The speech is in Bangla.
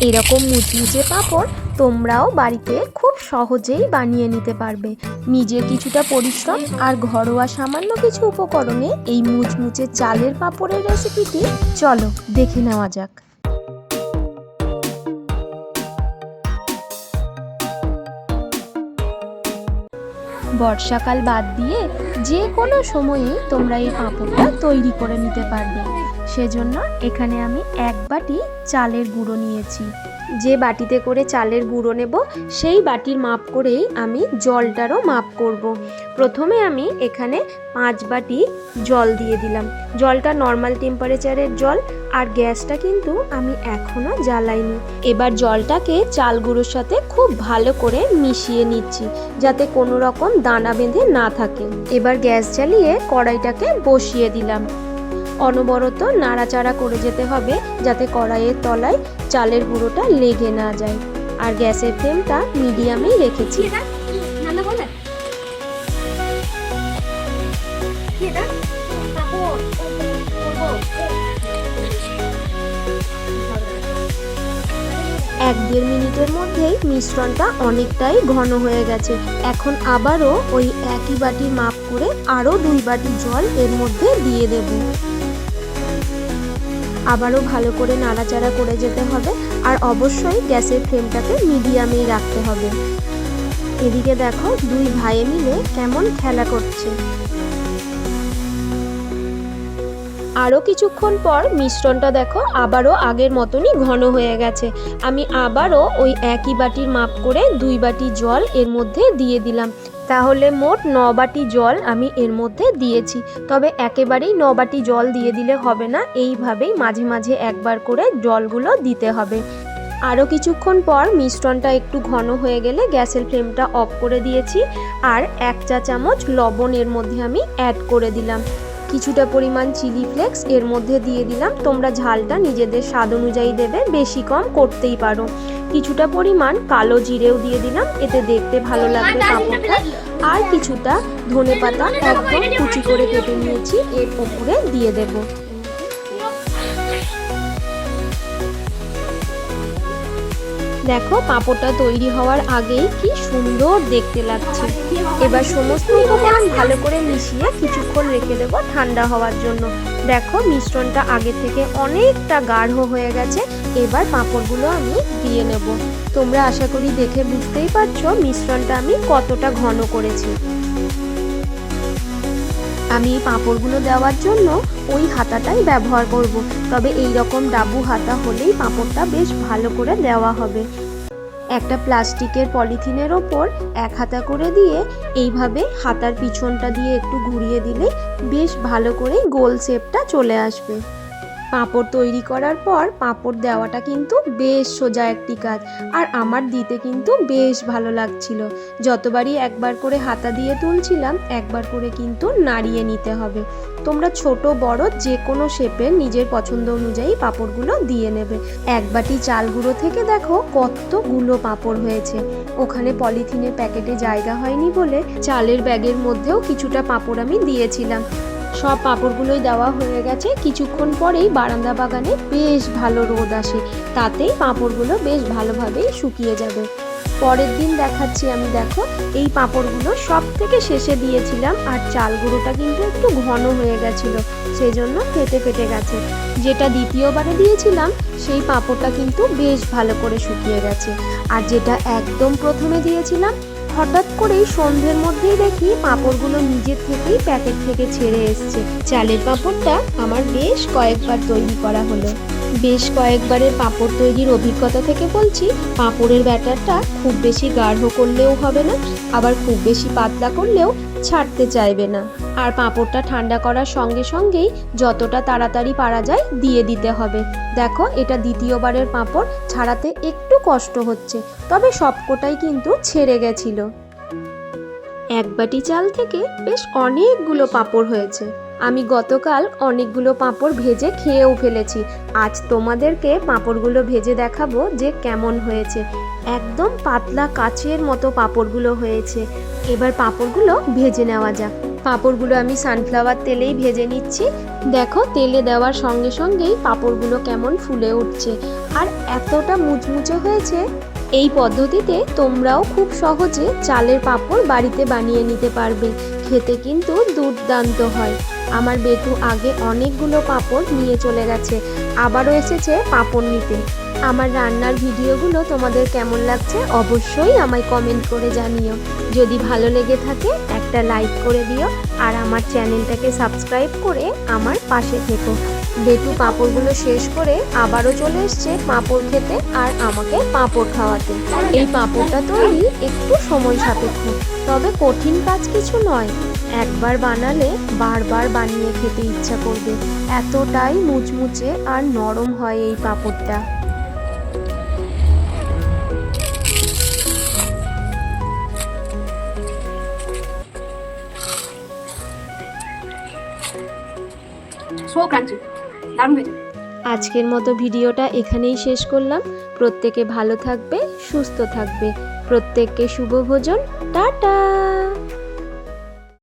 এরকম মুচমুচে পাঁপড় তোমরাও বাড়িতে খুব সহজেই বানিয়ে নিতে পারবে। নিজের কিছুটা পরিশ্রম আর ঘরোয়া সামান্য কিছু উপকরণে এই মুচমুচে চালের পাঁপড়ের রেসিপিটি চলো দেখে নেওয়া যাক। বর্ষাকাল বাদ দিয়ে যে কোনো সময়ে তোমরা এই পাঁপড়টা তৈরি করে নিতে পারবে। সেজন্য এখানে আমি 1 বাটি চালের গুঁড়ো নিয়েছি। যে বাটিতে করে চালের গুঁড়ো নেব সেই বাটির মাপ করেই আমি জলটারও মাপ করব। প্রথমে আমি এখানে 5 বাটি জল দিয়ে দিলাম। জলটা নর্মাল টেম্পারেচারের জল, আর গ্যাসটা কিন্তু আমি এখনও জ্বালাইনি। এবার জলটাকে চাল গুঁড়োর সাথে খুব ভালো করে মিশিয়ে নিচ্ছি যাতে কোনো রকম দানা বেঁধে না থাকে। এবার গ্যাস জ্বালিয়ে কড়াইটাকে বসিয়ে দিলাম। অনবরত নাড়াচাড়া করে যেতে হবে যাতে কড়াইয়ের তলায় চালের গুঁড়োটা লেগে না যায়। আর গ্যাসের ফ্লেমটা মিডিয়ামেই রেখেছি। এক 1.5 মিনিটের মধ্যেই মিশ্রণটা অনেকটাই ঘন হয়ে গেছে। এখন আবারও ওই একই বাটির মাপ করে আরও 2 বাটি জল এর মধ্যে দিয়ে দেব। আবারও ভালো করে নাড়াচাড়া করে যেতে হবে, আর অবশ্যই গ্যাসের ফ্লেমটাকে মিডিয়ামেই রাখতে হবে। এদিকে দেখো 2 ভাইয়ে মিলে কেমন খেলা করছে। আরও কিছুক্ষণ পর মিশ্রণটা দেখো আবারও আগের মতনই ঘন হয়ে গেছে। আমি আবারও ওই একই বাটির মাপ করে 2 বাটি জল এর মধ্যে দিয়ে দিলাম। তাহলে মোট 9 বাটি জল আমি এর মধ্যে দিয়েছি। তবে একেবারেই 9 বাটি জল দিয়ে দিলে হবে না, এইভাবেই মাঝে মাঝে একবার করে জলগুলো দিতে হবে। আরও কিছুক্ষণ পর মিশ্রণটা একটু ঘন হয়ে গেলে গ্যাসের ফ্লেমটা অফ করে দিয়েছি, আর 1 চা চামচ লবণ এর মধ্যে আমি অ্যাড করে দিলাম। কিছুটা পরিমাণ চিলি ফ্লেক্স এর মধ্যে দিয়ে দিলাম। তোমরা ঝালটা নিজেদের স্বাদ অনুযায়ী দেবে, বেশি কম করতেই পারো। কিছুটা পরিমাণ কালো জিরেও দিয়ে দিলাম, এতে দেখতে ভালো লাগবে পাঁপড়টা। আর কিছুটা ধনেপাতা একদম কুচি করে কেটে নিয়েছি, এর উপরে দিয়ে দেব। দেখো পাঁপড়টা তৈরি হওয়ার আগেই কি সুন্দর দেখতে লাগছে। এবার সমস্ত উপকরণ ভালো করে মিশিয়ে কিছুক্ষণ রেখে দেব ঠান্ডা হওয়ার জন্য। দেখো মিশ্রণটা আগে থেকে অনেকটা গাঢ় হয়ে গেছে। এবার পাঁপড়গুলো আমি দিয়ে নেব। তোমরা আশা করি দেখে বুঝতেই পারছো মিশ্রণটা আমি কতটা ঘন করেছি। আমি পাঁপড়গুলো দেওয়ার জন্য ওই হাতাটাই ব্যবহার করব। তবে এই রকম ডাবু হাতা হলেই পাঁপড়টা বেশ ভালো করে দেওয়া হবে। একটা প্লাস্টিকের পলিথিনের ওপর 1 হাতা করে দিয়ে এইভাবে হাতার পিছনটা দিয়ে একটু ঘুরিয়ে দিলে বেশ ভালো করে গোল শেপটা চলে আসবে। পাঁপড় তৈরি করার পর পাঁপড় দেওয়াটা কিন্তু বেশ সোজা একটি কাজ, আর আমার দিতে কিন্তু বেশ ভালো লাগছিল। যতবারই একবার করে হাতা দিয়ে তুলছিলাম একবার করে কিন্তু নাড়িয়ে নিতে হবে। তোমরা ছোট বড় যে কোনো শেপের নিজের পছন্দ অনুযায়ী পাঁপড়গুলো দিয়ে নেবে। 1 বাটি চাল গুঁড়ো থেকে দেখো কতগুলো পাঁপড় হয়েছে। ওখানে পলিথিনের প্যাকেটে জায়গা হয়নি বলে চালের ব্যাগের মধ্যেও কিছুটা পাঁপড় আমি দিয়েছিলাম। সব পাঁপড়গুলোই দেওয়া হয়ে গেছে। কিছুক্ষণ পরেই বারান্দা বাগানে বেশ ভালো রোদ আসে, তাতেই পাঁপড়গুলো বেশ ভালোভাবেই শুকিয়ে যাবে। পরের দিন দেখাচ্ছি আমি। দেখো এই পাঁপড়গুলো সব থেকে শেষে দিয়েছিলাম, আর চাল গুঁড়োটা কিন্তু একটু ঘন হয়ে গেছিলো, সেজন্য ফেটে ফেটে গেছে। যেটা দ্বিতীয়বারে দিয়েছিলাম সেই পাঁপড়টা কিন্তু বেশ ভালো করে শুকিয়ে গেছে। আর যেটা একদম প্রথমে দিয়েছিলাম হঠাৎ করেই সন্ধ্যের মধ্যেই দেখি পাঁপড়গুলো নিজের থেকেই প্যাকেট থেকে ছেড়ে এসছে। চালের পাঁপড়টা আমার বেশ কয়েকবার তৈরি করা হলো। বেশ কয়েকবারের পাঁপড় তৈরির অভিজ্ঞতা থেকে বলছি, পাঁপড়ের ব্যাটারটা খুব বেশি গাঢ় করলেও হবে না, আবার খুব বেশি পাতলা করলেও ছাড়তে চাইবে না। আর পাঁপড়টা ঠান্ডা করার সঙ্গে সঙ্গেই যতটা তাড়াতাড়ি পারা যায় দিয়ে দিতে হবে। দেখো এটা দ্বিতীয়বারের পাঁপড়, ছাড়াতে একটু কষ্ট হচ্ছে, তবে সবকটাই কিন্তু ছেড়ে গেছিল। 1 বাটি চাল থেকে বেশ অনেকগুলো পাঁপড় হয়েছে। আমি গতকাল অনেকগুলো পাঁপড় ভেজে খেয়েও ফেলেছি। আজ তোমাদেরকে পাঁপড়গুলো ভেজে দেখাবো যে কেমন হয়েছে। একদম পাতলা কাচের মতো পাঁপড়গুলো হয়েছে। এবার পাঁপড়গুলো ভেজে নেওয়া যাক। পাঁপড়গুলো আমি সানফ্লাওয়ার তেলেই ভেজে নিচ্ছি। দেখো তেলে দেওয়ার সঙ্গে সঙ্গেই পাঁপড়গুলো কেমন ফুলে উঠছে আর এতটা মুচমুচে হয়েছে। এই পদ্ধতিতে তোমরাও খুব সহজে চালের পাঁপড় বাড়িতে বানিয়ে নিতে পারবে। খেতে কিন্তু দুর্দান্ত হয়। আমার বেটু আগে অনেকগুলো পাঁপড় নিয়ে চলে গেছে, আবারও এসেছে পাঁপড় নিতে। আমার রান্নার ভিডিওগুলো তোমাদের কেমন লাগছে অবশ্যই আমায় কমেন্ট করে জানিও। যদি ভালো লেগে থাকে একটা লাইক করে দিও আর আমার চ্যানেলটাকে সাবস্ক্রাইব করে আমার পাশে থেকো। বেটু পাঁপড়গুলো শেষ করে আবারও চলে এসছে পাঁপড় খেতে আর আমাকে পাঁপড় খাওয়াতে। এই পাঁপড়টা তৈরি একটু সময় সাপেক্ষ, তবে কঠিন কাজ কিছু নয়। একবার বানালে বারবার বানিয়ে খেতে ইচ্ছা করবে, এতটাই মুচমুচে আর নরম হয় এই পাঁপড়টা। আজকের মতো ভিডিওটা এখানেই শেষ করলাম। প্রত্যেকে ভালো থাকবে, সুস্থ থাকবে। প্রত্যেককে শুভ ভোজন। টাটা।